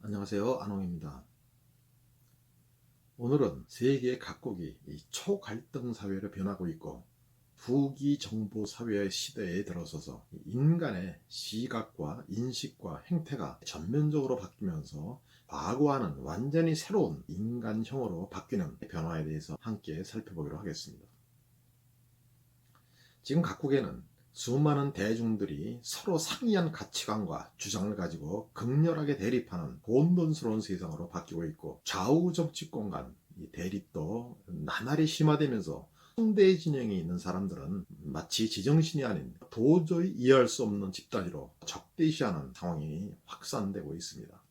안녕하세요. 안홍입니다. 오늘은 세계 각국이 이 초갈등 사회로 변하고 있고 후기 정보 사회의 시대에 들어서서 인간의 시각과 인식과 행태가 전면적으로 바뀌면서 과거와는 완전히 새로운 인간형으로 바뀌는 변화에 대해서 함께 살펴보기로 하겠습니다. 지금 각국에는 수많은 대중들이 서로 상이한 가치관과 주장을 가지고 극렬하게 대립하는 혼돈스러운 세상으로 바뀌고 있고, 좌우 정치권 간 대립도 나날이 심화되면서 상대 진영에 있는 사람들은 마치 지정신이 아닌 도저히 이해할 수 없는 집단으로 적대시하는 상황이 확산되고 있습니다.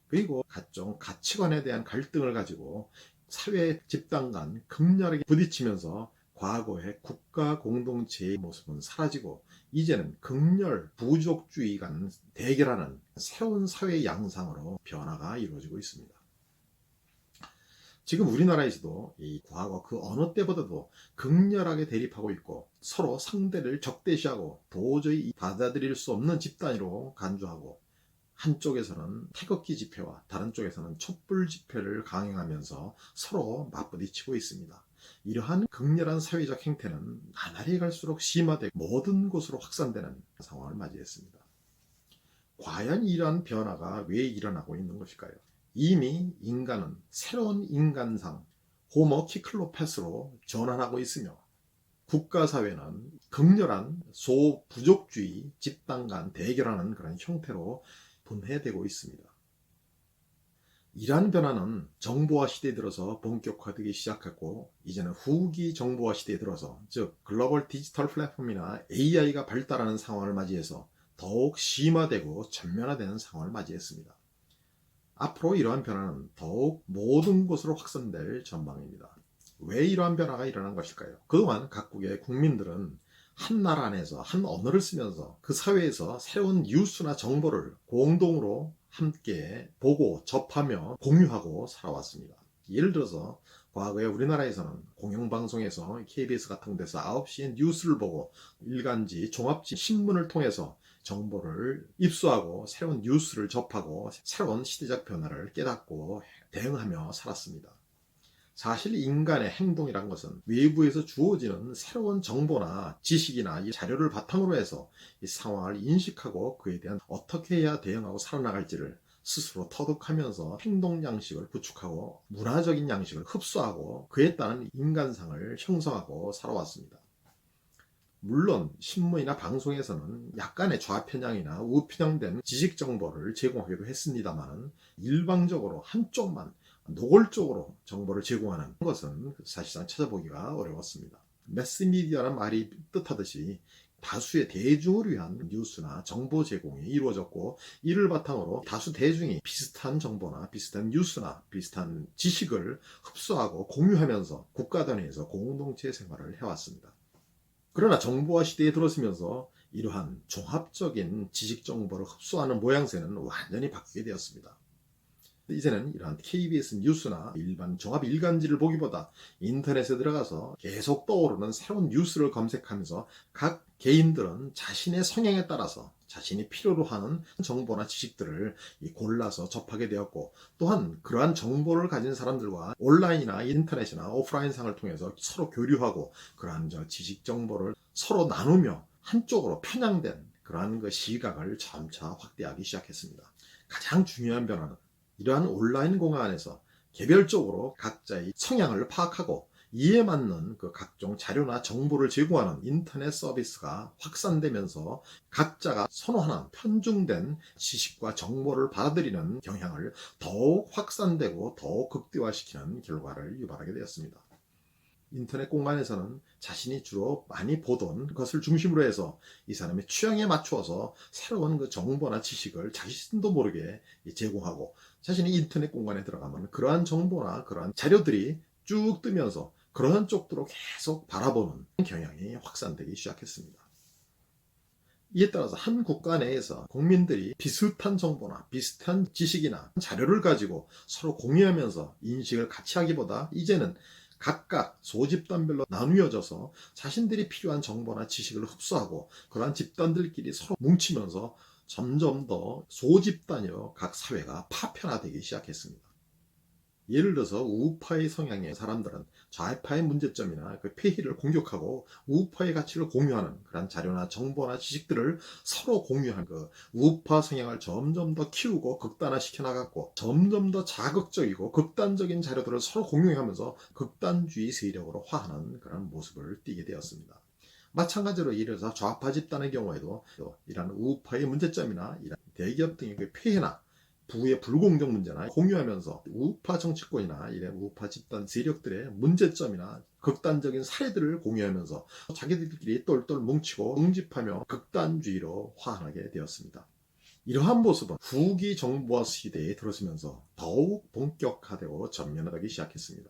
그리고 각종 가치관에 대한 갈등을 가지고 사회 집단 간 극렬하게 부딪히면서 과거의 국가 공동체의 모습은 사라지고 이제는 극렬 부족주의 간 대결하는 새로운 사회 양상으로 변화가 이루어지고 있습니다. 지금 우리나라에서도 이 과거 그 어느 때보다도 극렬하게 대립하고 있고 서로 상대를 적대시하고 도저히 받아들일 수 없는 집단으로 간주하고, 한쪽에서는 태극기 집회와 다른 쪽에서는 촛불 집회를 강행하면서 서로 맞부딪히고 있습니다. 이러한 극렬한 사회적 행태는 나날이 갈수록 심화되고 모든 곳으로 확산되는 상황을 맞이했습니다. 과연 이러한 변화가 왜 일어나고 있는 것일까요? 이미 인간은 새로운 인간상 호모 키클로패스로 전환하고 있으며 국가사회는 극렬한 소부족주의 집단 간 대결하는 그런 형태로 분해되고 있습니다. 이러한 변화는 정보화 시대에 들어서 본격화되기 시작했고, 이제는 후기 정보화 시대에 들어서, 즉 글로벌 디지털 플랫폼이나 AI가 발달하는 상황을 맞이해서 더욱 심화되고 전면화되는 상황을 맞이했습니다. 앞으로 이러한 변화는 더욱 모든 곳으로 확산될 전망입니다. 왜 이러한 변화가 일어난 것일까요? 그동안 각국의 국민들은 한 나라 안에서 한 언어를 쓰면서 그 사회에서 새로운 뉴스나 정보를 공동으로 함께 보고 접하며 공유하고 살아왔습니다. 예를 들어서 과거에 우리나라에서는 공영방송에서 KBS 같은 데서 9시에 뉴스를 보고 일간지, 종합지, 신문을 통해서 정보를 입수하고 새로운 뉴스를 접하고 새로운 시대적 변화를 깨닫고 대응하며 살았습니다. 사실 인간의 행동이란 것은 외부에서 주어지는 새로운 정보나 지식이나 이 자료를 바탕으로 해서 이 상황을 인식하고 그에 대한 어떻게 해야 대응하고 살아나갈지를 스스로 터득하면서 행동 양식을 구축하고 문화적인 양식을 흡수하고 그에 따른 인간상을 형성하고 살아왔습니다. 물론 신문이나 방송에서는 약간의 좌편향이나 우편향된 지식 정보를 제공하기도 했습니다만, 일방적으로 한쪽만 노골적으로 정보를 제공하는 것은 사실상 찾아보기가 어려웠습니다. 매스미디어라는 말이 뜻하듯이 다수의 대중을 위한 뉴스나 정보 제공이 이루어졌고, 이를 바탕으로 다수 대중이 비슷한 정보나 비슷한 뉴스나 비슷한 지식을 흡수하고 공유하면서 국가 단위에서 공동체 생활을 해왔습니다. 그러나 정보화 시대에 들어서면서 이러한 종합적인 지식 정보를 흡수하는 모양새는 완전히 바뀌게 되었습니다. 이제는 이러한 KBS 뉴스나 일반 종합 일간지를 보기보다 인터넷에 들어가서 계속 떠오르는 새로운 뉴스를 검색하면서 각 개인들은 자신의 성향에 따라서 자신이 필요로 하는 정보나 지식들을 골라서 접하게 되었고, 또한 그러한 정보를 가진 사람들과 온라인이나 인터넷이나 오프라인상을 통해서 서로 교류하고 그러한 지식 정보를 서로 나누며 한쪽으로 편향된 그러한 시각을 점차 확대하기 시작했습니다. 가장 중요한 변화는 이러한 온라인 공간 안에서 개별적으로 각자의 성향을 파악하고 이에 맞는 그 각종 자료나 정보를 제공하는 인터넷 서비스가 확산되면서 각자가 선호하는 편중된 지식과 정보를 받아들이는 경향을 더욱 확산되고 더욱 극대화시키는 결과를 유발하게 되었습니다. 인터넷 공간에서는 자신이 주로 많이 보던 것을 중심으로 해서 이 사람의 취향에 맞추어서 새로운 그 정보나 지식을 자신도 모르게 제공하고, 자신이 인터넷 공간에 들어가면 그러한 정보나 그러한 자료들이 쭉 뜨면서 그러한 쪽으로 계속 바라보는 경향이 확산되기 시작했습니다. 이에 따라서 한 국가 내에서 국민들이 비슷한 정보나 비슷한 지식이나 자료를 가지고 서로 공유하면서 인식을 같이 하기보다 이제는 각각 소집단별로 나누어져서 자신들이 필요한 정보나 지식을 흡수하고 그러한 집단들끼리 서로 뭉치면서 점점 더 소집단위로 각 사회가 파편화되기 시작했습니다. 예를 들어서 우파의 성향의 사람들은 좌파의 문제점이나 그 폐해를 공격하고 우파의 가치를 공유하는 그런 자료나 정보나 지식들을 서로 공유한 그 우파 성향을 점점 더 키우고 극단화시켜 나갔고, 점점 더 자극적이고 극단적인 자료들을 서로 공유하면서 극단주의 세력으로 화하는 그런 모습을 띠게 되었습니다. 마찬가지로 예를 들어서 좌파 집단의 경우에도 이런 우파의 문제점이나 이런 대기업 등의 그 폐해나 부의 불공정 문제나 공유하면서 우파 정치권이나 이런 우파 집단 세력들의 문제점이나 극단적인 사례들을 공유하면서 자기들끼리 똘똘 뭉치고 응집하며 극단주의로 화합하게 되었습니다. 이러한 모습은 후기 정보화 시대에 들어서면서 더욱 본격화되고 전면화되기 시작했습니다.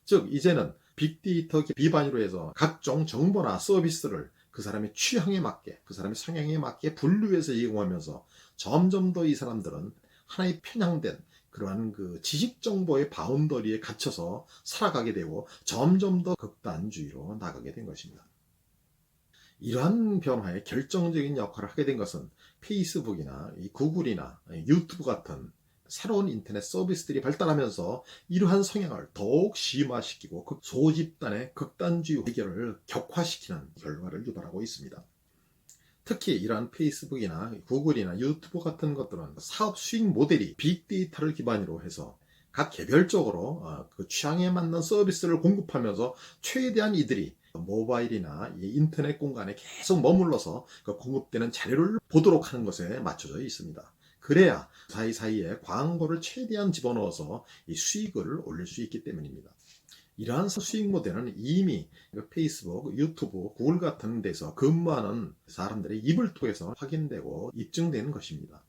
즉 이제는 빅데이터 기반으로 해서 각종 정보나 서비스를 그 사람의 취향에 맞게, 그 사람의 성향에 맞게 분류해서 제공하면서 점점 더 이 사람들은 하나의 편향된 그러한 그 지식 정보의 바운더리에 갇혀서 살아가게 되고 점점 더 극단주의로 나가게 된 것입니다. 이러한 변화에 결정적인 역할을 하게 된 것은 페이스북이나 구글이나 유튜브 같은 새로운 인터넷 서비스들이 발달하면서 이러한 성향을 더욱 심화시키고 소집단의 극단주의 해결을 격화시키는 결과를 유발하고 있습니다. 특히 이러한 페이스북이나 구글이나 유튜브 같은 것들은 사업 수익 모델이 빅데이터를 기반으로 해서 각 개별적으로 그 취향에 맞는 서비스를 공급하면서 최대한 이들이 모바일이나 인터넷 공간에 계속 머물러서 그 공급되는 자료를 보도록 하는 것에 맞춰져 있습니다. 그래야 사이사이에 광고를 최대한 집어넣어서 이 수익을 올릴 수 있기 때문입니다. 이러한 수익 모델은 이미 페이스북, 유튜브, 구글 같은 데서 근무하는 사람들의 입을 통해서 확인되고 입증되는 것입니다.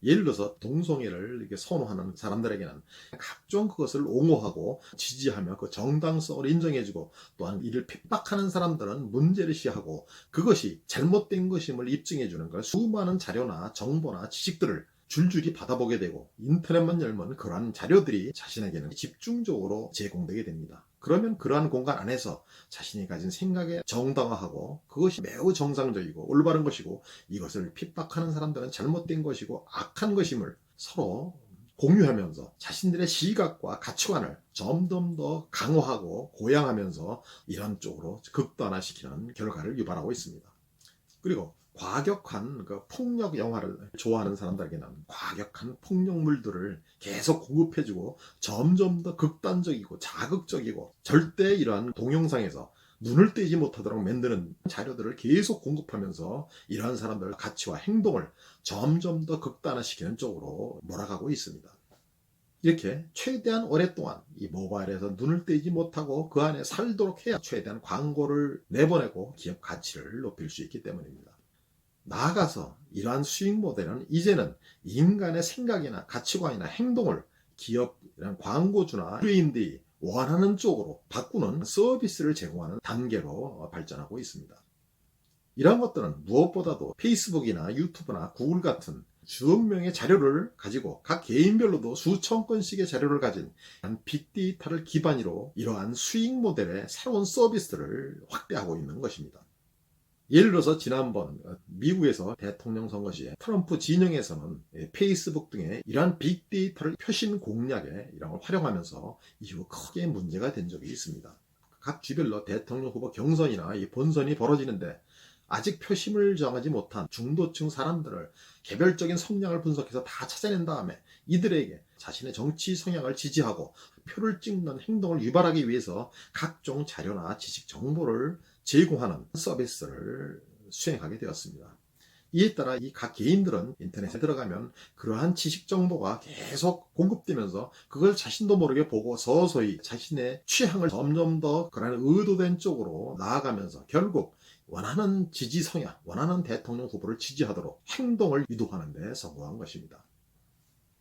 예를 들어서 동성애를 선호하는 사람들에게는 각종 그것을 옹호하고 지지하며 그 정당성을 인정해주고, 또한 이를 핍박하는 사람들은 문제를 시하고 그것이 잘못된 것임을 입증해주는 걸 수많은 자료나 정보나 지식들을 줄줄이 받아보게 되고, 인터넷만 열면 그러한 자료들이 자신에게는 집중적으로 제공되게 됩니다. 그러면 그러한 공간 안에서 자신이 가진 생각에 정당화하고 그것이 매우 정상적이고 올바른 것이고, 이것을 핍박하는 사람들은 잘못된 것이고 악한 것임을 서로 공유하면서 자신들의 시각과 가치관을 점점 더 강화하고 고양하면서 이런 쪽으로 극단화시키는 결과를 유발하고 있습니다. 그리고 과격한 그 폭력 영화를 좋아하는 사람들에게는 과격한 폭력물들을 계속 공급해주고 점점 더 극단적이고 자극적이고 절대 이러한 동영상에서 눈을 떼지 못하도록 만드는 자료들을 계속 공급하면서 이러한 사람들의 가치와 행동을 점점 더 극단화시키는 쪽으로 몰아가고 있습니다. 이렇게 최대한 오랫동안 이 모바일에서 눈을 떼지 못하고 그 안에 살도록 해야 최대한 광고를 내보내고 기업 가치를 높일 수 있기 때문입니다. 나아가서 이러한 수익 모델은 이제는 인간의 생각이나 가치관이나 행동을 기업이나 광고주나 의뢰인들이 원하는 쪽으로 바꾸는 서비스를 제공하는 단계로 발전하고 있습니다. 이러한 것들은 무엇보다도 페이스북이나 유튜브나 구글 같은 수억 명의 자료를 가지고 각 개인별로도 수천 건씩의 자료를 가진 빅데이터를 기반으로 이러한 수익 모델의 새로운 서비스를 확대하고 있는 것입니다. 예를 들어서 지난번 미국에서 대통령 선거 시에 트럼프 진영에서는 페이스북 등의 이러한 빅데이터를 표심 공략에 이런 걸 활용하면서 이후 크게 문제가 된 적이 있습니다. 각 주별로 대통령 후보 경선이나 본선이 벌어지는데 아직 표심을 정하지 못한 중도층 사람들을 개별적인 성향을 분석해서 다 찾아낸 다음에 이들에게 자신의 정치 성향을 지지하고 표를 찍는 행동을 유발하기 위해서 각종 자료나 지식 정보를 제공하는 서비스를 수행하게 되었습니다. 이에 따라 이 각 개인들은 인터넷에 들어가면 그러한 지식 정보가 계속 공급되면서 그걸 자신도 모르게 보고 서서히 자신의 취향을 점점 더 그러한 의도된 쪽으로 나아가면서 결국 원하는 지지 성향, 원하는 대통령 후보를 지지하도록 행동을 유도하는 데 성공한 것입니다.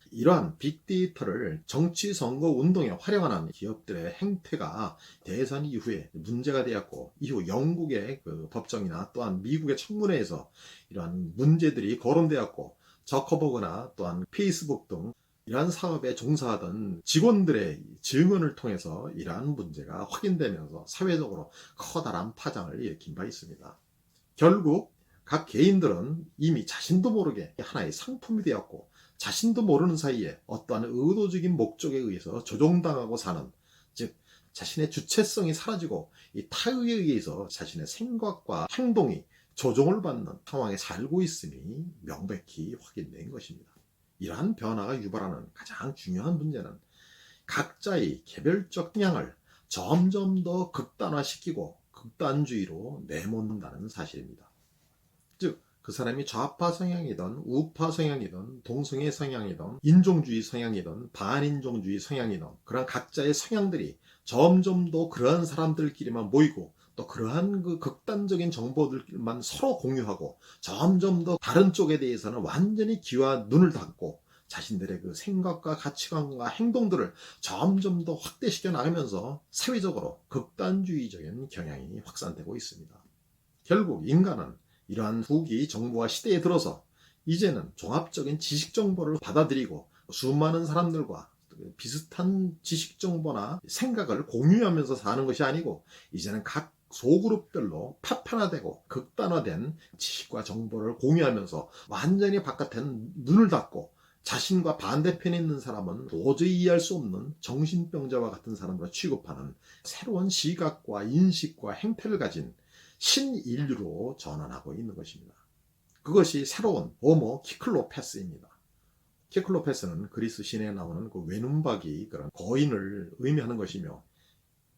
이러한 빅데이터를 정치 선거 운동에 활용하는 기업들의 행태가 대선 이후에 문제가 되었고, 이후 영국의 그 법정이나 또한 미국의 청문회에서 이러한 문제들이 거론되었고, 저커버그나 또한 페이스북 등 이러한 사업에 종사하던 직원들의 증언을 통해서 이러한 문제가 확인되면서 사회적으로 커다란 파장을 일으킨 바 있습니다. 결국 각 개인들은 이미 자신도 모르게 하나의 상품이 되었고 자신도 모르는 사이에 어떠한 의도적인 목적에 의해서 조종당하고 사는, 즉 자신의 주체성이 사라지고 이 타의에 의해서 자신의 생각과 행동이 조종을 받는 상황에 살고 있음이 명백히 확인된 것입니다. 이러한 변화가 유발하는 가장 중요한 문제는 각자의 개별적 성향을 점점 더 극단화시키고 극단주의로 내몬는다는 사실입니다. 즉, 그 사람이 좌파 성향이든 우파 성향이든 동성애 성향이든 인종주의 성향이든 반인종주의 성향이든 그런 각자의 성향들이 점점 더 그러한 사람들끼리만 모이고 또 그러한 그 극단적인 정보들만 서로 공유하고 점점 더 다른 쪽에 대해서는 완전히 귀와 눈을 닫고 자신들의 그 생각과 가치관과 행동들을 점점 더 확대시켜 나가면서 사회적으로 극단주의적인 경향이 확산되고 있습니다. 결국 인간은 이러한 후기 정보화 시대에 들어서 이제는 종합적인 지식 정보를 받아들이고 수많은 사람들과 비슷한 지식 정보나 생각을 공유하면서 사는 것이 아니고 이제는 각 소그룹별로 파편화되고 극단화된 지식과 정보를 공유하면서 완전히 바깥에 눈을 닫고 자신과 반대편에 있는 사람은 도저히 이해할 수 없는 정신병자와 같은 사람으로 취급하는 새로운 시각과 인식과 행태를 가진 신인류로 전환하고 있는 것입니다. 그것이 새로운 호모 키클로페스입니다. 키클로페스는 그리스 신에 나오는 그 외눈박이 그런 거인을 의미하는 것이며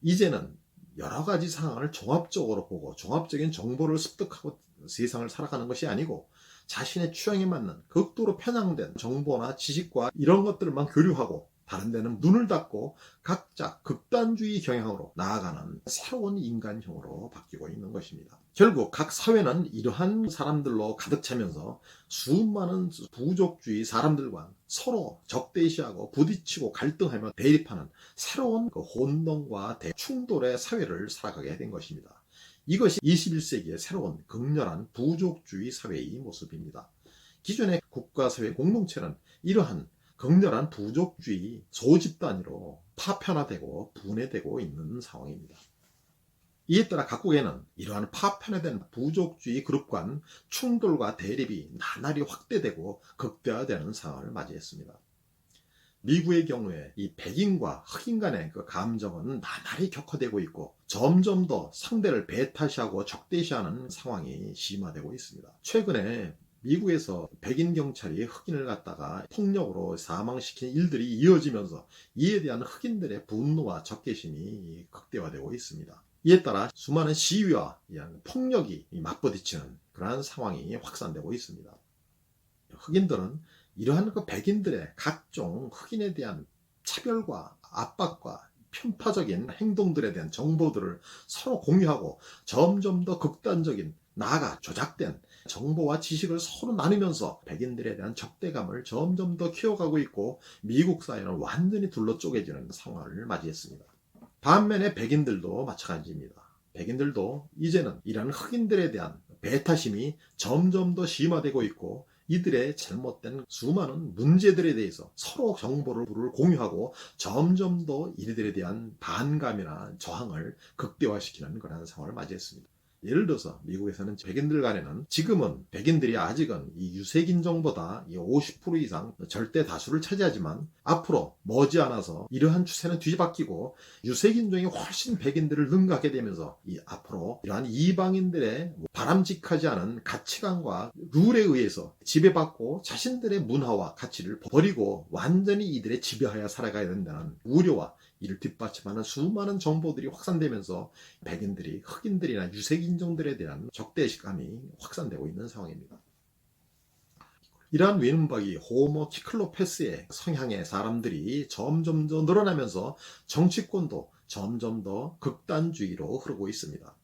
이제는 여러 가지 상황을 종합적으로 보고 종합적인 정보를 습득하고 세상을 살아가는 것이 아니고 자신의 취향에 맞는 극도로 편향된 정보나 지식과 이런 것들만 교류하고 다른 데는 눈을 닫고 각자 극단주의 경향으로 나아가는 새로운 인간형으로 바뀌고 있는 것입니다. 결국 각 사회는 이러한 사람들로 가득 차면서 수많은 부족주의 사람들과 서로 적대시하고 부딪히고 갈등하며 대립하는 새로운 그 혼동과 대충돌의 사회를 살아가게 된 것입니다. 이것이 21세기의 새로운 극렬한 부족주의 사회의 모습입니다. 기존의 국가사회 공동체는 이러한 극렬한 부족주의 소집단위로 파편화되고 분해되고 있는 상황입니다. 이에 따라 각국에는 이러한 파편화된 부족주의 그룹 간 충돌과 대립이 나날이 확대되고 극대화되는 상황을 맞이했습니다. 미국의 경우에 이 백인과 흑인 간의 그 감정은 나날이 격화되고 있고 점점 더 상대를 배타시하고 적대시하는 상황이 심화되고 있습니다. 최근에 미국에서 백인 경찰이 흑인을 갖다가 폭력으로 사망시킨 일들이 이어지면서 이에 대한 흑인들의 분노와 적개심이 극대화되고 있습니다. 이에 따라 수많은 시위와 폭력이 맞부딪히는 그러한 상황이 확산되고 있습니다. 흑인들은 이러한 그 백인들의 각종 흑인에 대한 차별과 압박과 편파적인 행동들에 대한 정보들을 서로 공유하고 점점 더 극단적인 나아가 조작된 정보와 지식을 서로 나누면서 백인들에 대한 적대감을 점점 더 키워가고 있고 미국 사회는 완전히 둘러 쪼개지는 상황을 맞이했습니다. 반면에 백인들도 마찬가지입니다. 백인들도 이제는 이런 흑인들에 대한 배타심이 점점 더 심화되고 있고 이들의 잘못된 수많은 문제들에 대해서 서로 정보를 공유하고 점점 더 이들에 대한 반감이나 저항을 극대화시키는 그런 상황을 맞이했습니다. 예를 들어서 미국에서는 백인들 간에는 지금은 백인들이 아직은 이 유색인종보다 50% 이상 절대 다수를 차지하지만 앞으로 머지않아서 이러한 추세는 뒤바뀌고 유색인종이 훨씬 백인들을 능가하게 되면서 앞으로 이러한 이방인들의 바람직하지 않은 가치관과 룰에 의해서 지배받고 자신들의 문화와 가치를 버리고 완전히 이들의 지배하에 살아가야 된다는 우려와 이를 뒷받침하는 수많은 정보들이 확산되면서 백인들이 흑인들이나 유색인종들에 대한 적대감이 확산되고 있는 상황입니다. 이러한 외눈박이 호모 키클로페스의 성향의 사람들이 점점 더 늘어나면서 정치권도 점점 더 극단주의로 흐르고 있습니다.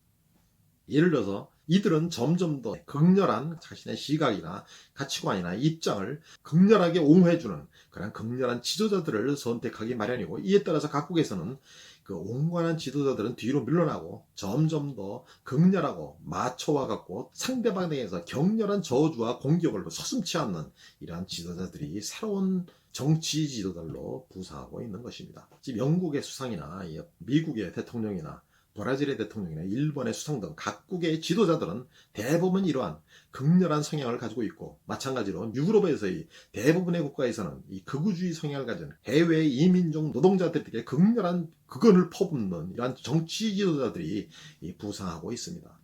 예를 들어서 이들은 점점 더 극렬한 자신의 시각이나 가치관이나 입장을 극렬하게 옹호해주는 그런 극렬한 지도자들을 선택하기 마련이고 이에 따라서 각국에서는 그 온건한 지도자들은 뒤로 물러나고 점점 더 극렬하고 마초와 같고 상대방에 대해서 격렬한 저주와 공격을 서슴지 않는 이러한 지도자들이 새로운 정치 지도자로 부상하고 있는 것입니다. 지금 영국의 수상이나 미국의 대통령이나 브라질의 대통령이나 일본의 수상 등 각국의 지도자들은 대부분 이러한 극렬한 성향을 가지고 있고, 마찬가지로 유럽에서의 대부분의 국가에서는 이 극우주의 성향을 가진 해외 이민족 노동자들에게 극렬한 극언을 퍼붓는 이러한 정치 지도자들이 부상하고 있습니다.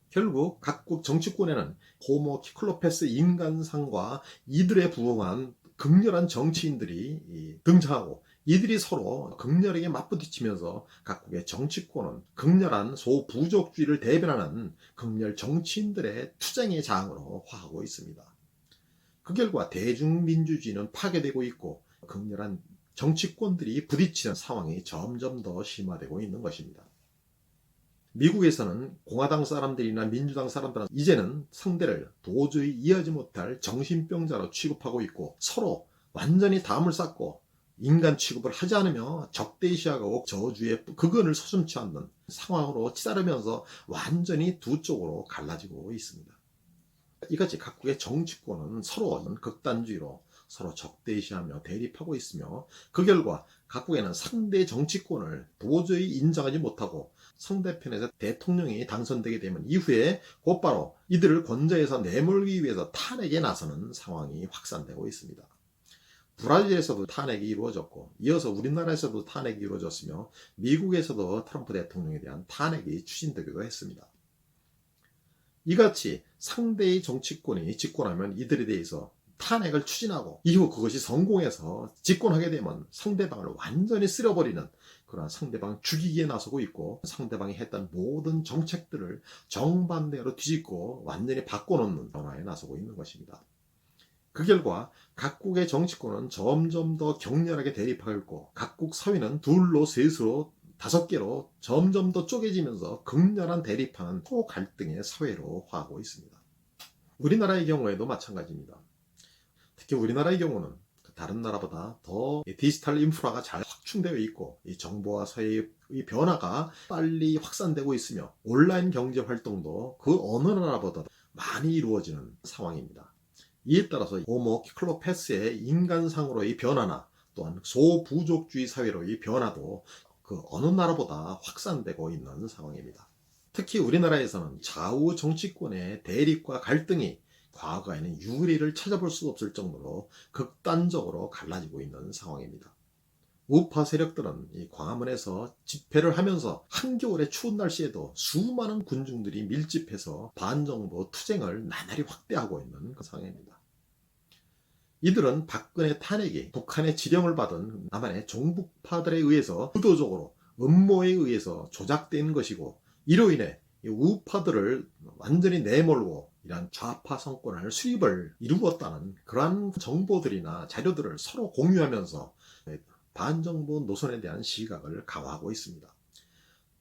결국 각국 정치권에는 호모 키클로페스 인간상과 이들에 부응한 극렬한 정치인들이 등장하고, 이들이 서로 극렬하게 맞부딪히면서 각국의 정치권은 극렬한 소부족주의를 대변하는 극렬 정치인들의 투쟁의 장으로 화하고 있습니다. 그 결과 대중민주주의는 파괴되고 있고, 극렬한 정치권들이 부딪히는 상황이 점점 더 심화되고 있는 것입니다. 미국에서는 공화당 사람들이나 민주당 사람들은 이제는 상대를 도저히 이해하지 못할 정신병자로 취급하고 있고, 서로 완전히 담을 쌓고 인간 취급을 하지 않으며 적대시하고 저주의 극언을 서슴지 않는 상황으로 치달으면서 완전히 두 쪽으로 갈라지고 있습니다. 이같이 각국의 정치권은 서로 극단주의로 서로 적대시하며 대립하고 있으며, 그 결과 각국에는 상대 정치권을 도저히 인정하지 못하고 상대편에서 대통령이 당선되게 되면 이후에 곧바로 이들을 권좌에서 내몰기 위해서 탄핵에 나서는 상황이 확산되고 있습니다. 브라질에서도 탄핵이 이루어졌고, 이어서 우리나라에서도 탄핵이 이루어졌으며, 미국에서도 트럼프 대통령에 대한 탄핵이 추진되기도 했습니다. 이같이 상대의 정치권이 집권하면 이들에 대해서 탄핵을 추진하고, 이후 그것이 성공해서 집권하게 되면 상대방을 완전히 쓸어버리는 그러한 상대방 죽이기에 나서고 있고, 상대방이 했던 모든 정책들을 정반대로 뒤집고 완전히 바꿔놓는 변화에 나서고 있는 것입니다. 그 결과 각국의 정치권은 점점 더 격렬하게 대립하고 있고, 각국 사회는 둘로 셋으로 5개로 점점 더 쪼개지면서 극렬한 대립하는 갈등의 사회로 화하고 있습니다. 우리나라의 경우에도 마찬가지입니다. 특히 우리나라의 경우는 다른 나라보다 더 디지털 인프라가 잘 확충되어 있고, 이 정보와 사회의 변화가 빨리 확산되고 있으며, 온라인 경제 활동도 그 어느 나라보다 많이 이루어지는 상황입니다. 이에 따라서 호모 키클로페스의 인간상으로의 변화나 또한 소부족주의 사회로의 변화도 그 어느 나라보다 확산되고 있는 상황입니다. 특히 우리나라에서는 좌우 정치권의 대립과 갈등이 과거에는 유리를 찾아볼 수 없을 정도로 극단적으로 갈라지고 있는 상황입니다. 우파 세력들은 이 광화문에서 집회를 하면서 한겨울의 추운 날씨에도 수많은 군중들이 밀집해서 반정부 투쟁을 나날이 확대하고 있는 그 상황입니다. 이들은 박근혜 탄핵이 북한의 지령을 받은 남한의 종북파들에 의해서 의도적으로 음모에 의해서 조작된 것이고, 이로 인해 우파들을 완전히 내몰고 이러한 좌파 정권을 수립을 이루었다는 그러한 정보들이나 자료들을 서로 공유하면서 반정부 노선에 대한 시각을 강화하고 있습니다.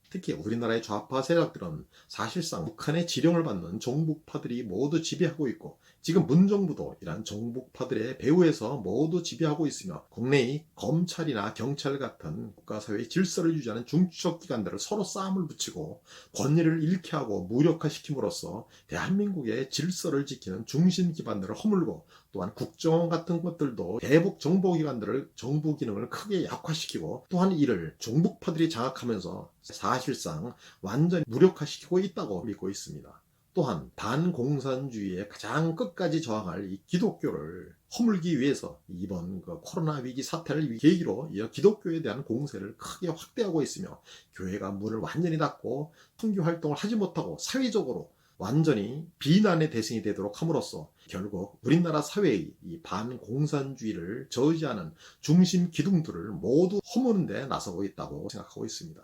특히 우리나라의 좌파 세력들은 사실상 북한의 지령을 받는 종북파들이 모두 지배하고 있고, 지금 문정부도 이러한 종북파들의 배후에서 모두 지배하고 있으며, 국내의 검찰이나 경찰 같은 국가사회의 질서를 유지하는 중추적 기관들을 서로 싸움을 붙이고 권위를 잃게 하고 무력화시킴으로써 대한민국의 질서를 지키는 중심 기관들을 허물고, 또한 국정원 같은 것들도 대북 정보기관들을 정부 기능을 크게 약화시키고, 또한 이를 종북파들이 장악하면서 사실상 완전히 무력화시키고 있다고 믿고 있습니다. 또한 반공산주의의 가장 끝까지 저항할 이 기독교를 허물기 위해서 이번 코로나 위기 사태를 계기로 기독교에 대한 공세를 크게 확대하고 있으며, 교회가 문을 완전히 닫고 선교 활동을 하지 못하고 사회적으로 완전히 비난의 대상이 되도록 함으로써 결국 우리나라 사회의 이 반공산주의를 저지하는 중심 기둥들을 모두 허무는 데 나서고 있다고 생각하고 있습니다.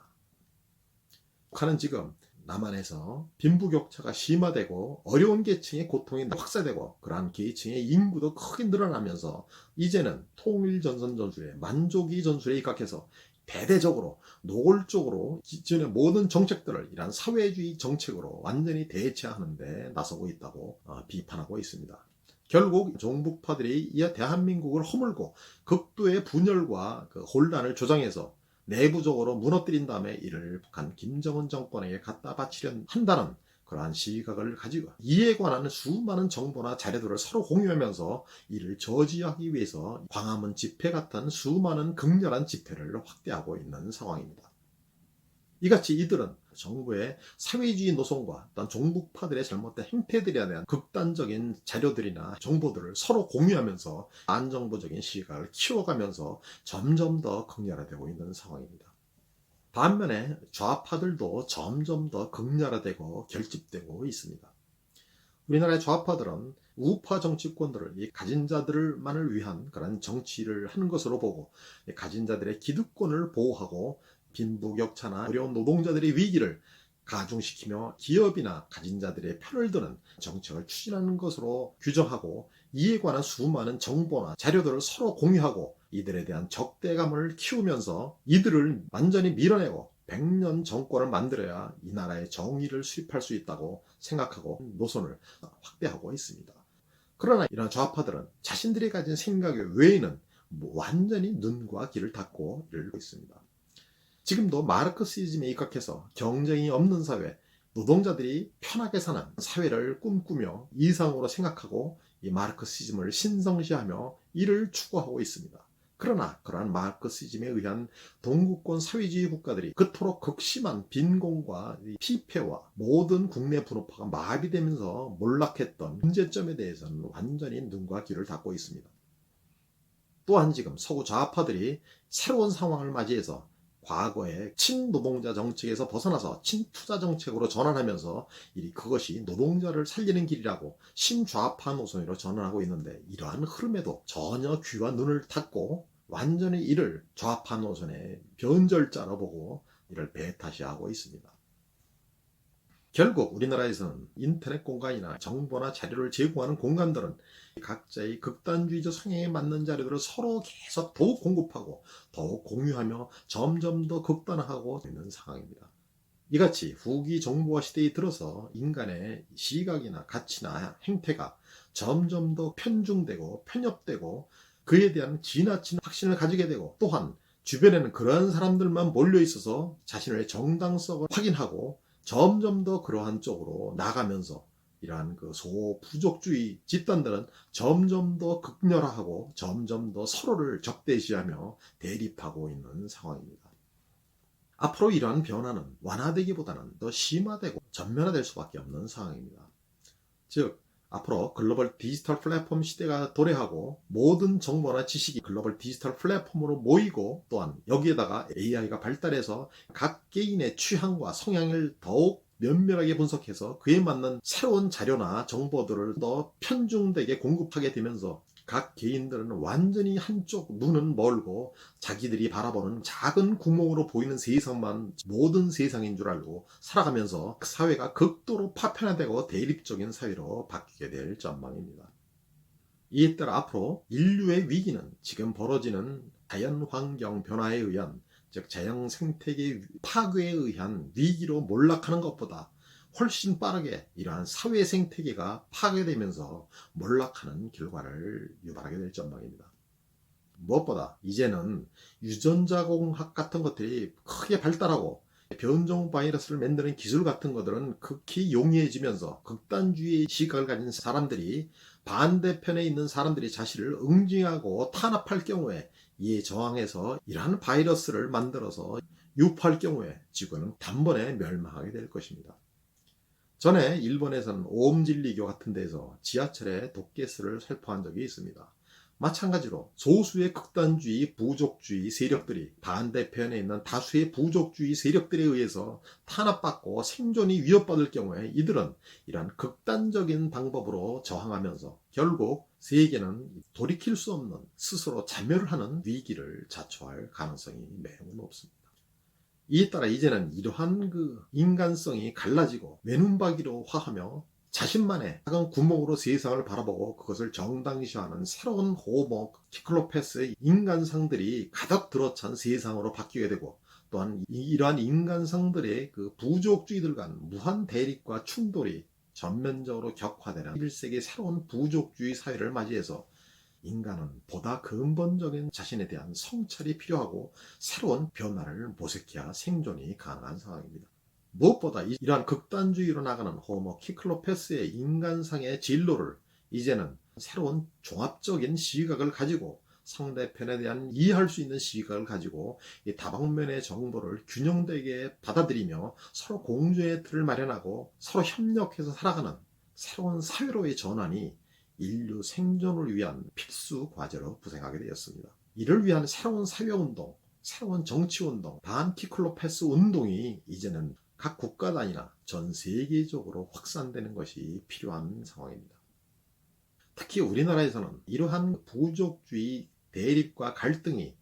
북한은 지금 남한에서 빈부격차가 심화되고 어려운 계층의 고통이 확산되고, 그러한 계층의 인구도 크게 늘어나면서 이제는 통일전선 전술에 만족이 전술에 입각해서 대대적으로 노골적으로 기존의 모든 정책들을 이러한 사회주의 정책으로 완전히 대체하는 데 나서고 있다고 비판하고 있습니다. 결국 종북파들이 이 대한민국을 허물고 극도의 분열과 혼란을 조장해서 내부적으로 무너뜨린 다음에 이를 북한 김정은 정권에게 갖다 바치려 한다는 그러한 시각을 가지고, 이에 관한 수많은 정보나 자료들을 서로 공유하면서 이를 저지하기 위해서 광화문 집회 같은 수많은 극렬한 집회를 확대하고 있는 상황입니다. 이같이 이들은 정부의 사회주의 노선과 또한 종북파들의 잘못된 행태들에 대한 극단적인 자료들이나 정보들을 서로 공유하면서 반정부적인 시각을 키워가면서 점점 더 극렬화되고 있는 상황입니다. 반면에 좌파들도 점점 더 극렬화되고 결집되고 있습니다. 우리나라의 좌파들은 우파 정치권들을 이 가진 자들만을 위한 그런 정치를 하는 것으로 보고, 가진 자들의 기득권을 보호하고 빈부격차나 어려운 노동자들의 위기를 가중시키며 기업이나 가진 자들의 편을 드는 정책을 추진하는 것으로 규정하고, 이에 관한 수많은 정보나 자료들을 서로 공유하고 이들에 대한 적대감을 키우면서 이들을 완전히 밀어내고 100년 정권을 만들어야 이 나라의 정의를 수립할 수 있다고 생각하고 노선을 확대하고 있습니다. 그러나 이런 좌파들은 자신들이 가진 생각 외에는 완전히 눈과 귀를 닫고 이러고 있습니다. 지금도 마르크시즘에 입각해서 경쟁이 없는 사회, 노동자들이 편하게 사는 사회를 꿈꾸며 이상으로 생각하고 이 마르크시즘을 신성시하며 이를 추구하고 있습니다. 그러나 그러한 마르크시즘에 의한 동구권 사회주의 국가들이 그토록 극심한 빈곤과 피폐와 모든 국내 분업화가 마비되면서 몰락했던 문제점에 대해서는 완전히 눈과 귀를 닫고 있습니다. 또한 지금 서구 좌파들이 새로운 상황을 맞이해서 과거의 친노동자 정책에서 벗어나서 친투자 정책으로 전환하면서 그것이 노동자를 살리는 길이라고 신좌파 노선으로 전환하고 있는데, 이러한 흐름에도 전혀 귀와 눈을 닫고 완전히 이를 좌파 노선의 변절자로 보고 이를 배타시하고 있습니다. 결국 우리나라에서는 인터넷 공간이나 정보나 자료를 제공하는 공간들은 각자의 극단주의적 성향에 맞는 자료들을 서로 계속 더욱 공급하고 더욱 공유하며 점점 더 극단화하고 있는 상황입니다. 이같이 후기 정보화 시대에 들어서 인간의 시각이나 가치나 행태가 점점 더 편중되고 편협되고 그에 대한 지나친 확신을 가지게 되고, 또한 주변에는 그런 사람들만 몰려 있어서 자신의 정당성을 확인하고 점점 더 그러한 쪽으로 나가면서 이러한 그 소부족주의 집단들은 점점 더 극렬화하고 점점 더 서로를 적대시하며 대립하고 있는 상황입니다. 앞으로 이러한 변화는 완화되기보다는 더 심화되고 전면화될 수밖에 없는 상황입니다. 즉, 앞으로 글로벌 디지털 플랫폼 시대가 도래하고 모든 정보나 지식이 글로벌 디지털 플랫폼으로 모이고, 또한 여기에다가 AI가 발달해서 각 개인의 취향과 성향을 더욱 면밀하게 분석해서 그에 맞는 새로운 자료나 정보들을 더 편중되게 공급하게 되면서 각 개인들은 완전히 한쪽 눈은 멀고 자기들이 바라보는 작은 구멍으로 보이는 세상만 모든 세상인 줄 알고 살아가면서 그 사회가 극도로 파편화되고 대립적인 사회로 바뀌게 될 전망입니다. 이에 따라 앞으로 인류의 위기는 지금 벌어지는 자연환경 변화에 의한, 즉 자연 생태계 파괴에 의한 위기로 몰락하는 것보다 훨씬 빠르게 이러한 사회 생태계가 파괴되면서 몰락하는 결과를 유발하게 될 전망입니다. 무엇보다 이제는 유전자공학 같은 것들이 크게 발달하고 변종 바이러스를 만드는 기술 같은 것들은 극히 용이해지면서 극단주의 시각을 가진 사람들이 반대편에 있는 사람들이 자신을 응징하고 탄압할 경우에 이에 저항해서 이러한 바이러스를 만들어서 유포할 경우에 지구는 단번에 멸망하게 될 것입니다. 전에 일본에서는 오음진리교 같은 데서 지하철에 독가스를 살포한 적이 있습니다. 마찬가지로 소수의 극단주의 부족주의 세력들이 반대편에 있는 다수의 부족주의 세력들에 의해서 탄압받고 생존이 위협받을 경우에 이들은 이러한 극단적인 방법으로 저항하면서 결국 세계는 돌이킬 수 없는 스스로 자멸하는 위기를 자초할 가능성이 매우 높습니다. 이에 따라 이제는 이러한 그 인간성이 갈라지고 외눈박이로 화하며 자신만의 작은 구멍으로 세상을 바라보고 그것을 정당시하는 새로운 호모 키클로페스의 인간상들이 가득 들어찬 세상으로 바뀌게 되고, 또한 이러한 인간상들의 그 부족주의들 간 무한 대립과 충돌이 전면적으로 격화되는 21세기 새로운 부족주의 사회를 맞이해서 인간은 보다 근본적인 자신에 대한 성찰이 필요하고 새로운 변화를 모색해야 생존이 가능한 상황입니다. 무엇보다 이러한 극단주의로 나가는 호모 키클로페스의 인간상의 진로를 이제는 새로운 종합적인 시각을 가지고 상대편에 대한 이해할 수 있는 시각을 가지고 이 다방면의 정보를 균형되게 받아들이며 서로 공존의 틀을 마련하고 서로 협력해서 살아가는 새로운 사회로의 전환이 인류 생존을 위한 필수 과제로 부상하게 되었습니다. 이를 위한 새로운 사회운동, 새로운 정치운동, 반티클로패스 운동이 이제는 각 국가 단위나 전 세계적으로 확산되는 것이 필요한 상황입니다. 특히 우리나라에서는 이러한 부족주의 대립과 갈등이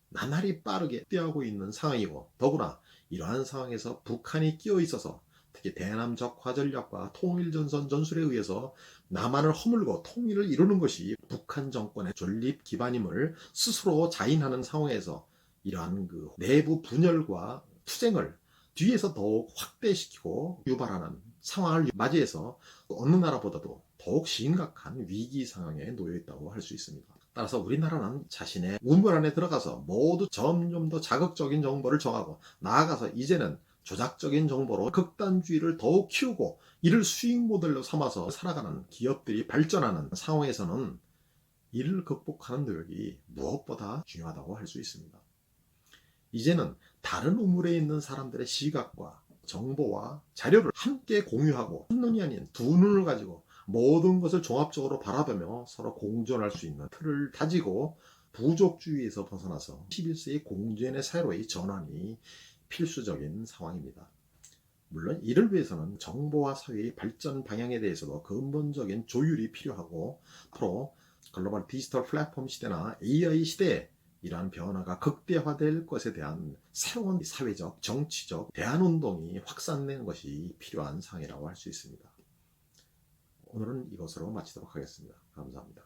나날이 빠르게 확대하고 있는 상황이고, 더구나 이러한 상황에서 북한이 끼어 있어서 특히 대남 적화전략과 통일전선 전술에 의해서 남한을 허물고 통일을 이루는 것이 북한 정권의 존립 기반임을 스스로 자인하는 상황에서 이러한 그 내부 분열과 투쟁을 뒤에서 더욱 확대시키고 유발하는 상황을 맞이해서 어느 나라보다도 더욱 심각한 위기 상황에 놓여 있다고 할 수 있습니다. 따라서 우리나라는 자신의 우물 안에 들어가서 모두 점점 더 자극적인 정보를 정하고, 나아가서 이제는 조작적인 정보로 극단주의를 더욱 키우고 이를 수익 모델로 삼아서 살아가는 기업들이 발전하는 상황에서는 이를 극복하는 노력이 무엇보다 중요하다고 할 수 있습니다. 이제는 다른 우물에 있는 사람들의 시각과 정보와 자료를 함께 공유하고, 한 눈이 아닌 두 눈을 가지고 모든 것을 종합적으로 바라보며 서로 공존할 수 있는 틀을 다지고 부족주의에서 벗어나서 11세기 공존의 사회로의 전환이 필수적인 상황입니다. 물론 이를 위해서는 정보화 사회의 발전 방향에 대해서도 근본적인 조율이 필요하고, 앞으로 글로벌 디지털 플랫폼 시대나 AI 시대에 이러한 변화가 극대화될 것에 대한 새로운 사회적, 정치적 대안운동이 확산되는 것이 필요한 상황이라고 할 수 있습니다. 오늘은 이것으로 마치도록 하겠습니다. 감사합니다.